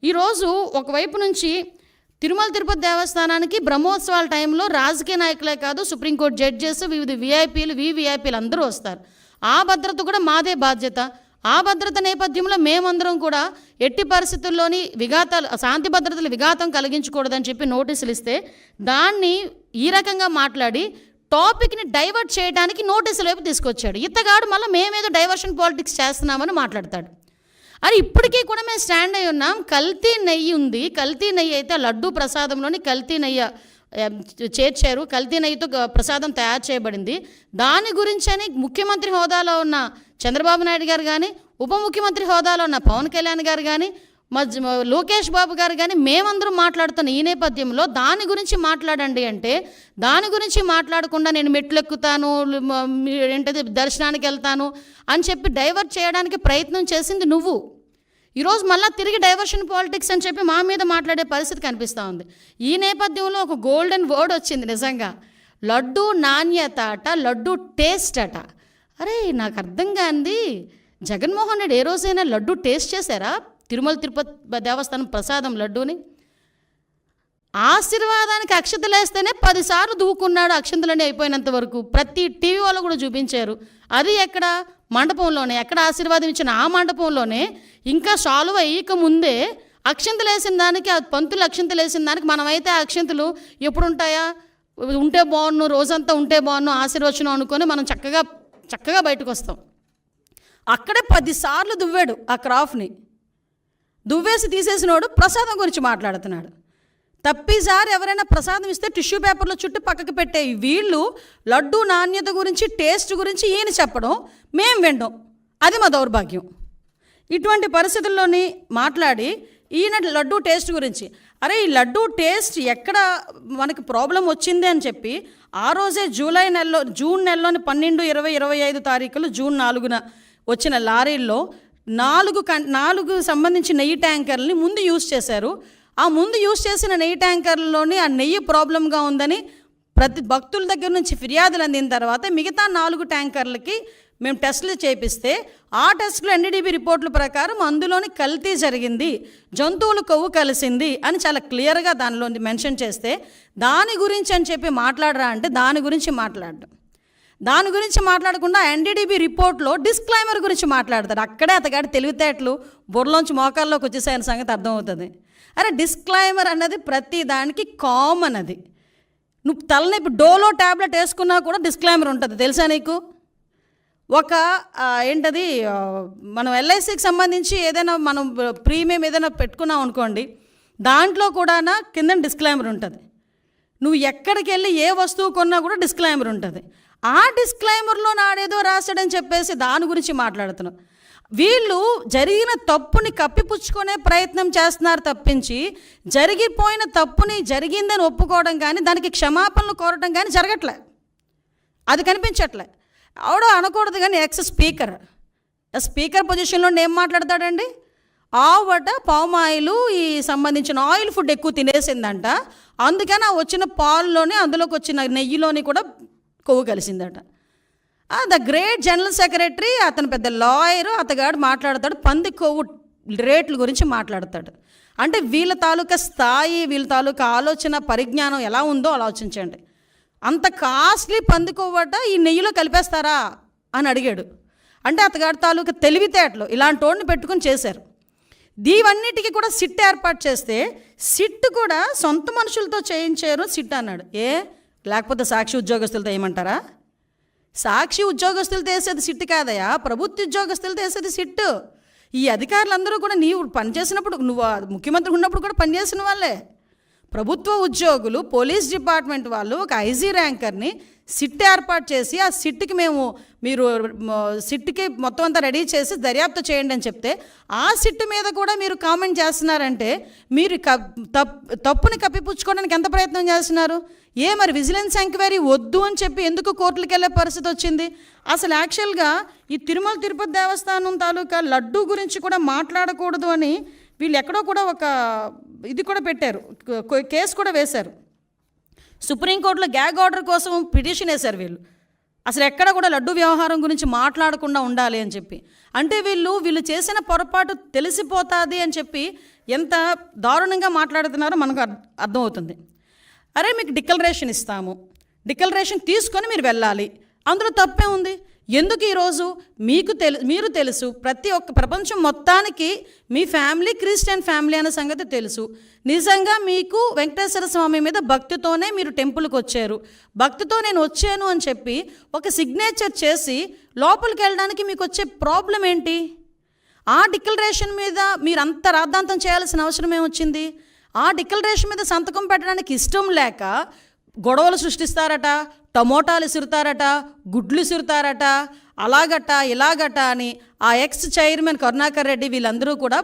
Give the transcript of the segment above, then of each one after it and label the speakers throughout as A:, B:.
A: ఈరోజు ఒకవైపు నుంచి తిరుమల తిరుపతి దేవస్థానానికి బ్రహ్మోత్సవాల టైంలో రాజకీయ నాయకులే కాదు, సుప్రీంకోర్టు జడ్జెస్, వివిధ విఐపీలు అందరూ వస్తారు. ఆ భద్రత కూడా మాదే బాధ్యత. ఆ భద్రత నేపథ్యంలో మేమందరం కూడా ఎట్టి పరిస్థితుల్లోని శాంతి భద్రతలు విఘాతం కలిగించకూడదని చెప్పి నోటీసులు ఇస్తే దాన్ని ఈ రకంగా మాట్లాడి టాపిక్ని డైవర్ట్ చేయడానికి నోటీసుల వైపు తీసుకొచ్చాడు. ఇతగాడు మళ్ళీ మేమేదో డైవర్షన్ పాలిటిక్స్ చేస్తున్నామని మాట్లాడతాడు. అది ఇప్పటికీ కూడా మేము స్టాండ్ అయి ఉన్నాం. కల్తీ నెయ్యి ఉంది. కల్తీ నెయ్యి అయితే లడ్డూ ప్రసాదంలోని కల్తీ నెయ్యి చేర్చారు. కల్తీ నెయ్యితో ప్రసాదం తయారు చేయబడింది. దాని గురించని ముఖ్యమంత్రి హోదాలో ఉన్న చంద్రబాబు నాయుడు గారు కానీ, ఉప ముఖ్యమంత్రి హోదాలో ఉన్న పవన్ కళ్యాణ్ గారు కానీ, లోకేష్ బాబు గారు కానీ మేమందరం మాట్లాడుతున్న ఈ నేపథ్యంలో దాని గురించి మాట్లాడండి అంటే దాని గురించి మాట్లాడకుండా నేను మెట్లు ఎక్కుతాను, ఏంటది దర్శనానికి వెళ్తాను అని చెప్పి డైవర్ట్ చేయడానికి ప్రయత్నం చేసింది నువ్వు. ఈరోజు మళ్ళీ తిరిగి డైవర్షన్ పాలిటిక్స్ అని చెప్పి మా మీద మాట్లాడే పరిస్థితి కనిపిస్తూ ఉంది. ఈ నేపథ్యంలో ఒక గోల్డెన్ వర్డ్ వచ్చింది నిజంగా, లడ్డు నాణ్యత అట, లడ్డు టేస్ట్ అట. అరే నాకు అర్థం కాంది, జగన్మోహన్ రెడ్డి ఏ రోజైనా లడ్డు టేస్ట్ చేశారా? తిరుమల తిరుపతి దేవస్థానం ప్రసాదం లడ్డూని ఆశీర్వాదానికి అక్షతలు వేస్తేనే 10 సార్లు దూకున్నాడు. అక్షంతలన్నీ అయిపోయినంత వరకు ప్రతి టీవీ వాళ్ళు కూడా చూపించారు. అది ఎక్కడ? మండపంలోనే. ఎక్కడ ఆశీర్వాదం ఇచ్చిన ఆ మండపంలోనే. ఇంకా సాల్వ్ అయ్యక ముందే అక్షంతలు వేసిన దానికి, ఆ పంతులు అక్షంతలు వేసిన దానికి మనమైతే ఆ అక్షంతలు ఎప్పుడు ఉంటాయా? ఉంటే బాగున్ను, రోజంతా ఉంటే బాగున్ను, ఆశీర్వచనం అనుకొని మనం చక్కగా బయటకు వస్తాం. అక్కడే 10 సార్లు దువ్వాడు ఆ క్రాఫ్ని. దువ్వేసి తీసేసినోడు ప్రసాదం గురించి మాట్లాడుతున్నాడు. తప్పిసారి ఎవరైనా ప్రసాదం ఇస్తే టిష్యూ పేపర్లో చుట్టూ పక్కకు పెట్టే వీళ్ళు లడ్డు నాణ్యత గురించి, టేస్ట్ గురించి ఈయన చెప్పడం, మేము వినడం, అది మా దౌర్భాగ్యం. ఇటువంటి పరిస్థితుల్లోని మాట్లాడి ఈయన లడ్డు టేస్ట్ గురించి, అరే ఈ లడ్డు టేస్ట్ ఎక్కడ మనకి ప్రాబ్లం వచ్చింది అని చెప్పి ఆ రోజే జూన్ నెలలోని 12, 20, 25 తారీఖులు, జూన్ 4న వచ్చిన లారీల్లో 4 సంబంధించి నెయ్యి ట్యాంకర్లని ముందు యూజ్ చేశారు. ఆ ముందు యూజ్ చేసిన నెయ్యి ట్యాంకర్లలోని ఆ నెయ్యి ప్రాబ్లంగా ఉందని ప్రతి భక్తుల దగ్గర నుంచి ఫిర్యాదులు అందిన తర్వాత మిగతా 4 ట్యాంకర్లకి మేము టెస్టులు చేపిస్తే ఆ టెస్టులు ఎన్డీడీబీ రిపోర్టుల ప్రకారం అందులోని కల్తీ జరిగింది, జంతువుల కొవ్వు కలిసింది అని చాలా క్లియర్గా దానిలో మెన్షన్ చేస్తే దాని గురించి అని చెప్పి మాట్లాడరా అంటే దాని గురించి మాట్లాడకుండా ఎన్డీడీబీ రిపోర్ట్లో డిస్క్లైమర్ గురించి మాట్లాడతారు. అక్కడే అతగాడి తెలివితేటలు బుర్రలోంచి మోకాల్లోకి వచ్చేసాయని సంగతి అర్థమవుతుంది. అరే డిస్క్లైమర్ అన్నది ప్రతి దానికి కామన్. అది నువ్వు తలనొప్పి డోలో ట్యాబ్లెట్ వేసుకున్నా కూడా డిస్క్లైమర్ ఉంటుంది, తెలుసా నీకు? ఏంటది, మనం ఎల్ఐసికి సంబంధించి ఏదైనా మనం ప్రీమియం ఏదైనా పెట్టుకున్నాం అనుకోండి, దాంట్లో కూడా కింద డిస్క్లైమర్ ఉంటుంది. నువ్వు ఎక్కడికి వెళ్ళి ఏ వస్తువు కొన్నా కూడా డిస్క్లైమర్ ఉంటుంది. ఆ డిస్క్లైమర్లో నాడేదో రాశాడని చెప్పేసి దాని గురించి మాట్లాడుతున్నావు. వీళ్ళు జరిగిన తప్పుని కప్పిపుచ్చుకునే ప్రయత్నం చేస్తున్నారు తప్పించి జరిగిపోయిన తప్పుని జరిగిందని ఒప్పుకోవడం కానీ దానికి క్షమాపణలు కోరటం కానీ జరగట్లే, అది కనిపించట్లే. ఆవిడ అనకూడదు కానీ స్పీకర్ పొజిషన్లో ఏం మాట్లాడతాడండి? ఆవిడ పామాయిలు ఈ సంబంధించిన ఆయిల్ ఫుడ్ ఎక్కువ తినేసిందంట, అందుకని ఆ వచ్చిన పాల్లోనే అందులోకి వచ్చిన నెయ్యిలోని కూడా కొవ్వు కలిసిందట. ద గ్రేట్ జనరల్ సెక్రటరీ, అతను పెద్ద లాయరు, అతగాడు మాట్లాడతాడు పంది కొవ్వు రేట్ల గురించి మాట్లాడతాడు. అంటే వీళ్ళ తాలూకా స్థాయి, వీళ్ళ తాలూకా ఆలోచన పరిజ్ఞానం ఎలా ఉందో ఆలోచించండి. అంత కాస్ట్లీ పంది కొవ్వట ఈ నెయ్యిలో కలిపేస్తారా అని అడిగాడు. అంటే అతగాడి తాలూకా తెలివితేటలు ఇలాంటి వాడిని పెట్టుకుని చేశారు. దీవన్నిటికీ కూడా సిట్ ఏర్పాటు చేస్తే సిట్ కూడా సొంత మనుషులతో చేయించారు సిట్ అన్నాడు. లేకపోతే సాక్షి ఉద్యోగస్తులతో ఏమంటారా? సాక్షి ఉద్యోగస్తులతో వేసేది సిట్ కాదయా, ప్రభుత్వ ఉద్యోగస్తులతో వేసేది సిట్టు. ఈ అధికారులందరూ కూడా నీవు పనిచేసినప్పుడు, నువ్వు ముఖ్యమంత్రి ఉన్నప్పుడు కూడా పనిచేసిన వాళ్ళే. ప్రభుత్వ ఉద్యోగులు, పోలీస్ డిపార్ట్మెంట్ వాళ్ళు ఒక ఐజీ ర్యాంకర్ని సిట్ ఏర్పాటు చేసి ఆ సిట్కి మీరు సిట్కి మొత్తం అంతా రెడీ చేసి దర్యాప్తు చేయండి అని చెప్తే ఆ సిట్ మీద కూడా మీరు కామెంట్ చేస్తున్నారంటే మీరు తప్పుని కప్పిపుచ్చుకోవడానికి ఎంత ప్రయత్నం చేస్తున్నారు? మరి విజిలెన్స్ ఎంక్వైరీ వద్దు అని చెప్పి ఎందుకు కోర్టులకు వెళ్ళే పరిస్థితి వచ్చింది? అసలు యాక్చువల్గా ఈ తిరుమల తిరుపతి దేవస్థానం తాలూకా లడ్డు గురించి కూడా మాట్లాడకూడదు అని వీళ్ళు ఎక్కడో కూడా ఒక ఇది కూడా పెట్టారు, కేసు కూడా వేశారు. సుప్రీంకోర్టులో గ్యాగ్ ఆర్డర్ కోసం పిటిషన్ వేశారు వీళ్ళు. అసలు ఎక్కడ కూడా లడ్డు వ్యవహారం గురించి మాట్లాడకుండా ఉండాలి అని చెప్పి. అంటే వీళ్ళు చేసిన పొరపాటు తెలిసిపోతుంది అని చెప్పి ఎంత దారుణంగా మాట్లాడుతున్నారో మనకు అర్థమవుతుంది. అరే మీకు డిక్లరేషన్ ఇస్తాము, డిక్లరేషన్ తీసుకొని మీరు వెళ్ళాలి, అందులో తప్పే ఉంది. ఎందుకు ఈరోజు మీరు తెలుసు, ప్రతి ఒక్క ప్రపంచం మొత్తానికి మీ ఫ్యామిలీ క్రిస్టియన్ ఫ్యామిలీ అనే సంగతి తెలుసు. నిజంగా మీకు వెంకటేశ్వర స్వామి మీద భక్తితోనే మీరు టెంపుల్కి వచ్చారు, భక్తితో నేను వచ్చాను అని చెప్పి ఒక సిగ్నేచర్ చేసి లోపలికి వెళ్ళడానికి మీకు వచ్చే ప్రాబ్లం ఏంటి? ఆ డిక్లరేషన్ మీద మీరు అంత రాద్ధాంతం చేయాల్సిన అవసరం ఏమొచ్చింది? ఆ డిక్లరేషన్ మీద సంతకం పెట్టడానికి ఇష్టం లేక గొడవలు సృష్టిస్తారట, టమోటాలు ఇసురుతారట, గుడ్లు ఇసురుతారట, అలాగట ఇలాగట అని ఆ ఎక్స్ చైర్మన్ కరుణాకర్ రెడ్డి వీళ్ళందరూ కూడా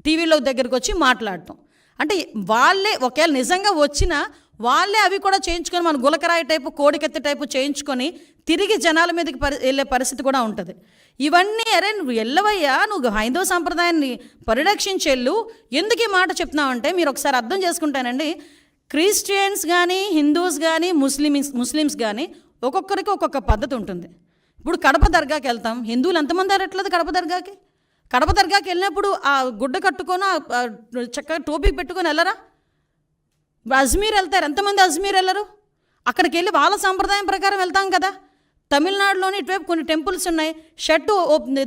A: టీవీలో దగ్గరికి వచ్చి మాట్లాడటం. అంటే వాళ్ళే ఒకవేళ నిజంగా వచ్చినా వాళ్ళే అవి కూడా చేయించుకొని మన గులకరాయి టైపు కోడికెత్తి టైపు చేయించుకొని తిరిగి జనాల మీదకి వెళ్ళే పరిస్థితి కూడా ఉంటుంది. ఇవన్నీ అరే నువ్వు వెళ్ళవయ్యా, నువ్వు హైందవ సంప్రదాయాన్ని పరిరక్షించేళ్ళు, ఎందుకు ఈ మాట చెప్తున్నావంటే మీరు ఒకసారి అర్థం చేసుకుంటానండి. క్రిస్టియన్స్ కానీ హిందూస్ కానీ ముస్లిమ్స్ కానీ ఒక్కొక్కరికి ఒక్కొక్క పద్ధతి ఉంటుంది. ఇప్పుడు కడప దర్గాకి వెళ్తాం, హిందువులు ఎంతమంది అరట్లేదు కడప దర్గాకి వెళ్ళినప్పుడు ఆ గుడ్డ కట్టుకొని చక్కగా టోపీ పెట్టుకొని వెళ్ళరా? అజ్మీర్ వెళ్తారు, ఎంతమంది అజ్మీర్ వెళ్ళరు? అక్కడికి వెళ్ళి వాళ్ళ సాంప్రదాయం ప్రకారం వెళ్తాం కదా. తమిళనాడులోని ఇటువైపు కొన్ని టెంపుల్స్ ఉన్నాయి, షర్టు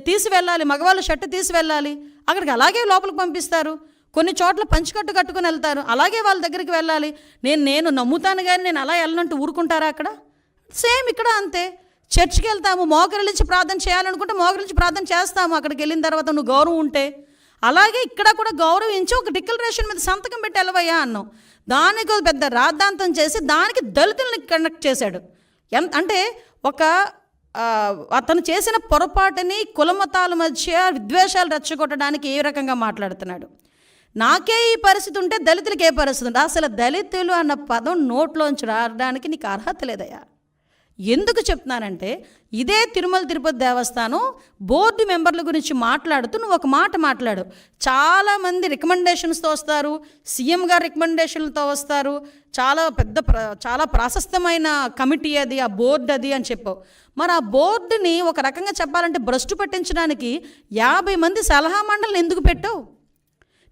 A: తీసి వెళ్ళాలి, మగవాళ్ళు షర్టు తీసి వెళ్ళాలి, అక్కడికి అలాగే లోపలికి పంపిస్తారు. కొన్ని చోట్ల పంచికట్టు కట్టుకొని వెళ్తారు, అలాగే వాళ్ళ దగ్గరికి వెళ్ళాలి. నేను నమ్ముతాను కానీ నేను అలా వెళ్ళనంటూ ఊరుకుంటారా? అక్కడ సేమ్ ఇక్కడ అంతే. చర్చికి వెళ్తాము, మోకరిల్లించి ప్రార్థన చేయాలనుకుంటే మోకరిల్లించి ప్రార్థన చేస్తాము అక్కడికి వెళ్ళిన తర్వాత నువ్వు గౌరవం ఉంటే. అలాగే ఇక్కడ కూడా గౌరవించి ఒక డిక్లరేషన్ మీద సంతకం పెట్టి వెళ్ళవయ్యా అన్నాం. దానికి పెద్ద రాద్ధాంతం చేసి దానికి దళితుల్ని కనెక్ట్ చేశాడు. అంటే అతను చేసిన పొరపాటుని కులమతాల మధ్య విద్వేషాలు రెచ్చగొట్టడానికి ఏ రకంగా మాట్లాడుతున్నాడు. నాకే ఈ పరిస్థితి ఉంటే దళితులకి ఏ పరిస్థితి ఉంటే? అసలు దళితులు అన్న పదం నోట్లోంచి రావడానికి నీకు అర్హత లేదయ్యా. ఎందుకు చెప్తున్నానంటే ఇదే తిరుమల తిరుపతి దేవస్థానం బోర్డు మెంబర్ల గురించి మాట్లాడుతూ నువ్వు ఒక మాట మాట్లాడు. చాలామంది రికమెండేషన్స్తో వస్తారు, సీఎం గారు రికమెండేషన్లతో వస్తారు, చాలా ప్రాశస్తమైన కమిటీ అది, ఆ బోర్డు అది అని చెప్పావు. మరి ఆ బోర్డుని ఒక రకంగా చెప్పాలంటే భ్రష్టు పట్టించడానికి 50 మంది సలహా మండలిని ఎందుకు పెట్టావు?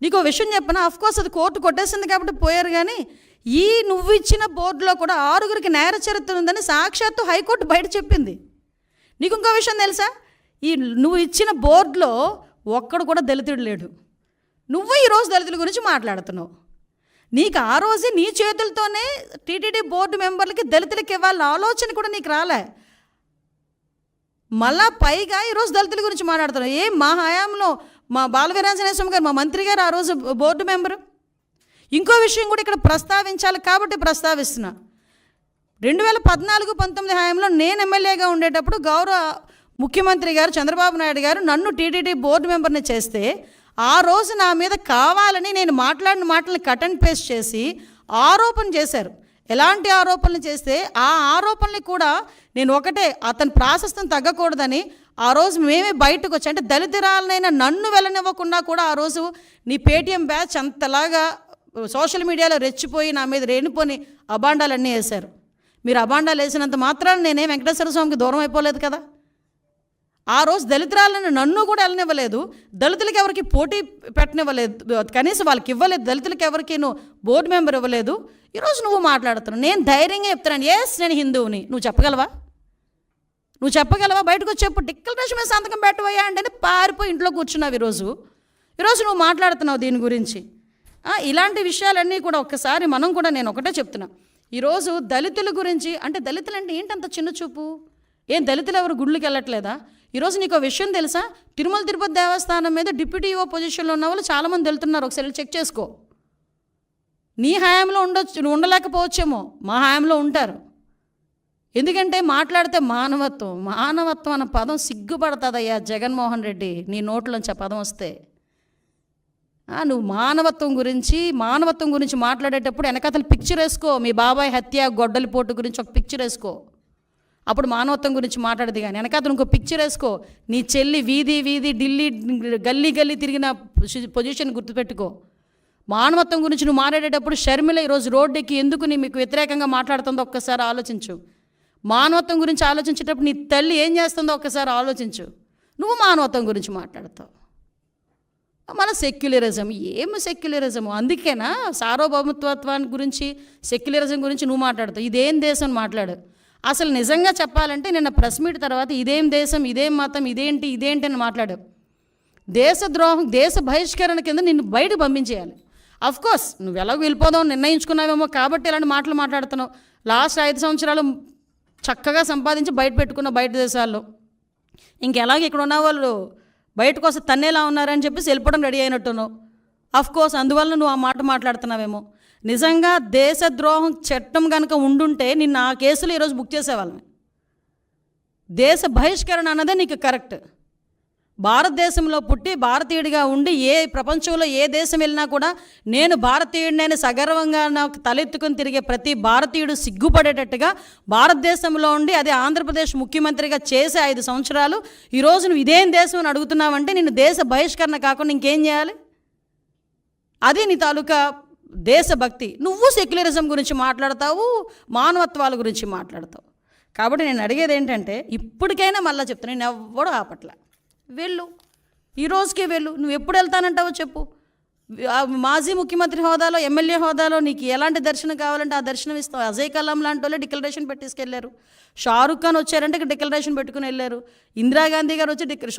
A: నీకు విషయం చెప్పనా, అఫ్కోర్స్ అది కోర్టు కొట్టేసింది కాబట్టి పోయారు, కానీ నువ్వు ఇచ్చిన బోర్డులో కూడా 6గురికి నేర చరిత్ర ఉందని సాక్షాత్తు హైకోర్టు బయట చెప్పింది. నీకు ఇంకో విషయం తెలుసా? నువ్వు ఇచ్చిన బోర్డులో ఒక్కడు కూడా దళితుడు లేడు. నువ్వు ఈరోజు దళితుల గురించి మాట్లాడుతున్నావు. నీకు ఆ రోజు నీ చేతులతోనే టీటీడీ బోర్డు మెంబర్లకి దళితులకి ఇవ్వాలన్న ఆలోచన కూడా నీకు రాలే. మళ్ళా పైగా ఈరోజు దళితుల గురించి మాట్లాడుతున్నావు. మా హయాంలో మా బాలవీరాంజనేయ స్వామి గారు, మా మంత్రి గారు ఆ రోజు బోర్డు మెంబరు. ఇంకో విషయం కూడా ఇక్కడ ప్రస్తావించాలి కాబట్టి ప్రస్తావిస్తున్నా. 2014-19 హయాంలో నేను ఎమ్మెల్యేగా ఉండేటప్పుడు గౌరవ ముఖ్యమంత్రి గారు చంద్రబాబు నాయుడు గారు నన్ను టీటీడీ బోర్డు మెంబర్ని చేస్తే ఆ రోజు నా మీద కావాలని నేను మాట్లాడిన మాటలను కట్ అండ్ పేస్ట్ చేసి ఆరోపణ చేశారు. ఎలాంటి ఆరోపణలు చేస్తే ఆ ఆరోపణలు కూడా నేను ఒకటే, అతని ప్రాశస్తం తగ్గకూడదని ఆ రోజు మేమే బయటకు వచ్చి, అంటే దళితురాలనైనా నన్ను వెళ్ళనివ్వకుండా కూడా ఆ రోజు నీ పేటీఎం బ్యాచ్ అంతలాగా సోషల్ మీడియాలో రెచ్చిపోయి నా మీద రేణిపోని అబాండాలన్నీ వేశారు. మీరు అబాండాలు వేసినంత మాత్రాన నేనే వెంకటేశ్వర స్వామికి దూరం అయిపోలేదు కదా. ఆ రోజు దళితురాలను నన్ను కూడా వెళ్ళనివ్వలేదు, దళితులకి ఎవరికి పోటీ పెట్టనివ్వలేదు, కనీసం వాళ్ళకి ఇవ్వలేదు, దళితులకి ఎవరికి నువ్వు బోర్డు మెంబర్ ఇవ్వలేదు. ఈరోజు నువ్వు మాట్లాడుతున్నావు. నేను ధైర్యంగా చెప్తున్నాను, నేను హిందువుని. నువ్వు చెప్పగలవా? బయటకు వచ్చి చెప్పు, డిక్లరేషన్ మీద సంతకం పెట్టవయ్యా అంటే పారిపోయి ఇంట్లో కూర్చున్నావు. ఈరోజు నువ్వు మాట్లాడుతున్నావు దీని గురించి. ఇలాంటి విషయాలన్నీ కూడా ఒక్కసారి మనం కూడా, నేను ఒకటే చెప్తున్నా, ఈరోజు దళితుల గురించి అంటే దళితులు అంటే ఏంటంత చిన్న చూపు? దళితులు ఎవరు గుళ్ళకి వెళ్ళట్లేదా? ఈరోజు నీకు విషయం తెలుసా? తిరుమల తిరుపతి దేవస్థానం మీద డిప్యూటీ ఈఓ పొజిషన్లో ఉన్న వాళ్ళు చాలామంది వెళ్తున్నారు. ఒకసారి చెక్ చేసుకో. నీ హయాంలో నువ్వు ఉండలేకపోవచ్చేమో, మా హయాంలో ఉంటారు. ఎందుకంటే మాట్లాడితే మానవత్వం అన్న పదం సిగ్గుపడుతుందయ్యా జగన్మోహన్ రెడ్డి, నీ నోట్లోంచి ఆ పదం వస్తే. నువ్వు మానవత్వం గురించి మాట్లాడేటప్పుడు వెనకతలు పిక్చర్ వేసుకో. మీ బాబాయ్ హత్య, గొడ్డలిపోటు గురించి ఒక పిక్చర్ వేసుకో, అప్పుడు మానవత్వం గురించి మాట్లాడదు. కానీ వెనకతను ఇంకో పిక్చర్ వేసుకో. నీ చెల్లి వీధి ఢిల్లీ గల్లీ తిరిగిన పొజిషన్ గుర్తుపెట్టుకో. మానవత్వం గురించి నువ్వు మాట్లాడేటప్పుడు షర్మిల ఈరోజు రోడ్డుకి ఎందుకు మీకు వ్యతిరేకంగా మాట్లాడుతుందో ఒక్కసారి ఆలోచించు. మానవత్వం గురించి ఆలోచించేటప్పుడు నీ తల్లి ఏం చేస్తుందో ఒక్కసారి ఆలోచించు. నువ్వు మానవత్వం గురించి మాట్లాడతావు. మన సెక్యులరిజం, ఏమి సెక్యులరిజము? అందుకేనా సార్వభౌమత్వాన్ని గురించి, సెక్యులరిజం గురించి నువ్వు మాట్లాడతావు. ఇదేం దేశం మాట్లాడు. అసలు నిజంగా చెప్పాలంటే నిన్న ప్రెస్ మీట్ తర్వాత ఇదేం దేశం, ఇదేం మతం, ఇదేంటి అని మాట్లాడు. దేశద్రోహం, దేశ బహిష్కరణ కింద నిన్ను బయటకు పంపించేయాలి. అఫ్కోర్స్ నువ్వు ఎలాగో వెళ్ళిపోదాం నిర్ణయించుకున్నావేమో కాబట్టి ఇలాంటి మాటలు మాట్లాడుతున్నావు. లాస్ట్ 5 సంవత్సరాలు చక్కగా సంపాదించి బయట పెట్టుకున్న బయట దేశాల్లో, ఇంకెలాగ ఇక్కడ ఉన్న వాళ్ళు బయటకు వస్తే తన్నేలా ఉన్నారని చెప్పేసి వెళ్ళిపోవడం రెడీ అయినట్టున్నావు. అఫ్కోర్స్ అందువల్ల నువ్వు ఆ మాట మాట్లాడుతున్నావేమో. నిజంగా దేశద్రోహం చట్టం కనుక ఉండుంటే నిన్ను ఆ కేసులో ఈరోజు బుక్ చేసేవాళ్ళని. దేశ బహిష్కరణ అన్నదే నీకు కరెక్ట్. భారతదేశంలో పుట్టి భారతీయుడిగా ఉండి ప్రపంచంలో ఏ దేశం వెళ్ళినా కూడా నేను భారతీయుడినైనా సగర్వంగా నాకు తలెత్తుకుని తిరిగే ప్రతి భారతీయుడు సిగ్గుపడేటట్టుగా భారతదేశంలో ఉండి అదే ఆంధ్రప్రదేశ్ ముఖ్యమంత్రిగా చేసే 5 సంవత్సరాలు ఈరోజు నువ్వు ఇదేం దేశం అని అడుగుతున్నావంటే నిన్ను దేశ బహిష్కరణ కాకుండా ఇంకేం చేయాలి? అది నీ తాలూకా దేశభక్తి. నువ్వు సెక్యులరిజం గురించి మాట్లాడతావు, మానవత్వాల గురించి మాట్లాడతావు. కాబట్టి నేను అడిగేది ఏంటంటే ఇప్పటికైనా మళ్ళీ చెప్తాను, నేను ఎవ్వడూ ఆపట్ల. వెళ్ళు, ఈ రోజుకే వెళ్ళు. నువ్వు ఎప్పుడు వెళ్తానంటావో చెప్పు. మాజీ ముఖ్యమంత్రి హోదాలో, ఎమ్మెల్యే హోదాలో నీకు ఎలాంటి దర్శనం కావాలంటే ఆ దర్శనం ఇస్తావు. అజయ్ కలాం లాంటి వాళ్ళే డిక్లరేషన్ పెట్టేసుకెళ్ళారు. షారుఖ్ ఖాన్ వచ్చారంటే డిక్లరేషన్ పెట్టుకుని వెళ్ళారు. ఇందిరాగాంధీ గారు వచ్చి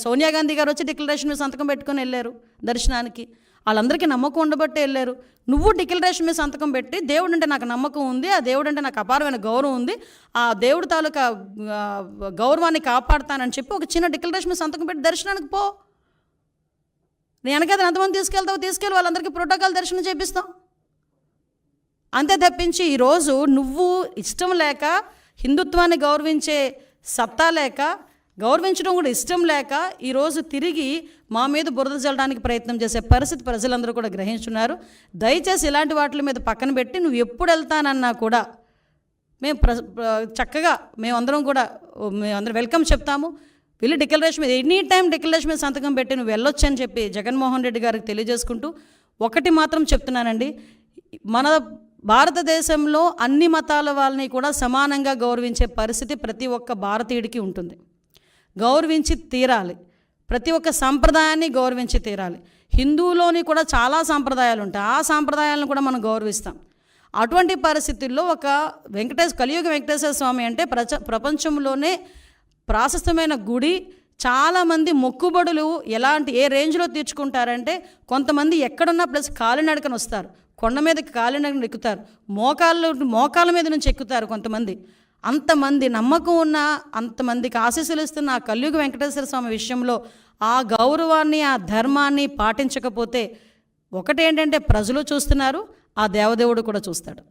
A: సోనియా గాంధీ గారు వచ్చి డిక్లరేషన్ మీద సంతకం పెట్టుకుని వెళ్ళారు దర్శనానికి. వాళ్ళందరికీ నమ్మకం ఉండబట్టే వెళ్ళారు. నువ్వు డిక్లరేషన్ మీద సంతకం పెట్టి దేవుడు అంటే నాకు నమ్మకం ఉంది, ఆ దేవుడు అంటే నాకు అపారమైన గౌరవం ఉంది, ఆ దేవుడు తాలూకా గౌరవాన్ని కాపాడుతానని చెప్పి ఒక చిన్న డిక్లరేషన్ మీద సంతకం పెట్టి దర్శనానికి పో. నేను వెనకైతే ఎంతమంది తీసుకెళ్ళి వాళ్ళందరికీ ప్రోటోకాల్ దర్శనం చేపిస్తాం. అంతే తప్పించి ఈరోజు నువ్వు ఇష్టం లేక, హిందుత్వాన్ని గౌరవించే సత్తా లేక, గౌరవించడం కూడా ఇష్టం లేక ఈరోజు తిరిగి మా మీద బురద చల్లడానికి ప్రయత్నం చేసే పరిస్థితి ప్రజలందరూ కూడా గ్రహించున్నారు. దయచేసి ఇలాంటి వాటి మీద పక్కన పెట్టి నువ్వు ఎప్పుడు వెళ్తానన్నా కూడా మేము చక్కగా మేమందరం వెల్కమ్ చెప్తాము. వెళ్ళి డిక్లరేషన్ మీద ఎనీ టైం డిక్లరేషన్ మీద సంతకం పెట్టి నువ్వు వెళ్ళొచ్చు అని చెప్పి జగన్మోహన్ రెడ్డి గారికి తెలియజేసుకుంటూ ఒకటి మాత్రం చెప్తున్నానండి, మన భారతదేశంలో అన్ని మతాల వాళ్ళని కూడా సమానంగా గౌరవించే పరిస్థితి ప్రతి ఒక్క భారతీయుడికి ఉంటుంది. గౌరవించి తీరాలి. ప్రతి ఒక్క సంప్రదాయాన్ని గౌరవించి తీరాలి. హిందువులోని కూడా చాలా సాంప్రదాయాలు ఉంటాయి, ఆ సాంప్రదాయాలను కూడా మనం గౌరవిస్తాం. అటువంటి పరిస్థితుల్లో ఒక కలియుగ వెంకటేశ్వర స్వామి అంటే ప్రపంచంలోనే ప్రాశస్తమైన గుడి. చాలామంది మొక్కుబడులు ఏ రేంజ్లో తీర్చుకుంటారంటే కొంతమంది ఎక్కడున్నా ప్లస్ కాలినడకన వస్తారు, కొండ మీదకి కాలినడకన ఎక్కుతారు, మోకాళ్ళ మీద నుంచి ఎక్కుతారు కొంతమంది. అంతమంది నమ్మకం ఉన్న, అంతమందికి ఆశీస్సులు ఇస్తున్న ఆ కలియుగ వెంకటేశ్వర స్వామి విషయంలో ఆ గౌరవాన్ని, ఆ ధర్మాన్ని పాటించకపోతే ఒకటేంటంటే ప్రజలు చూస్తున్నారు, ఆ దేవదేవుడు కూడా చూస్తాడు.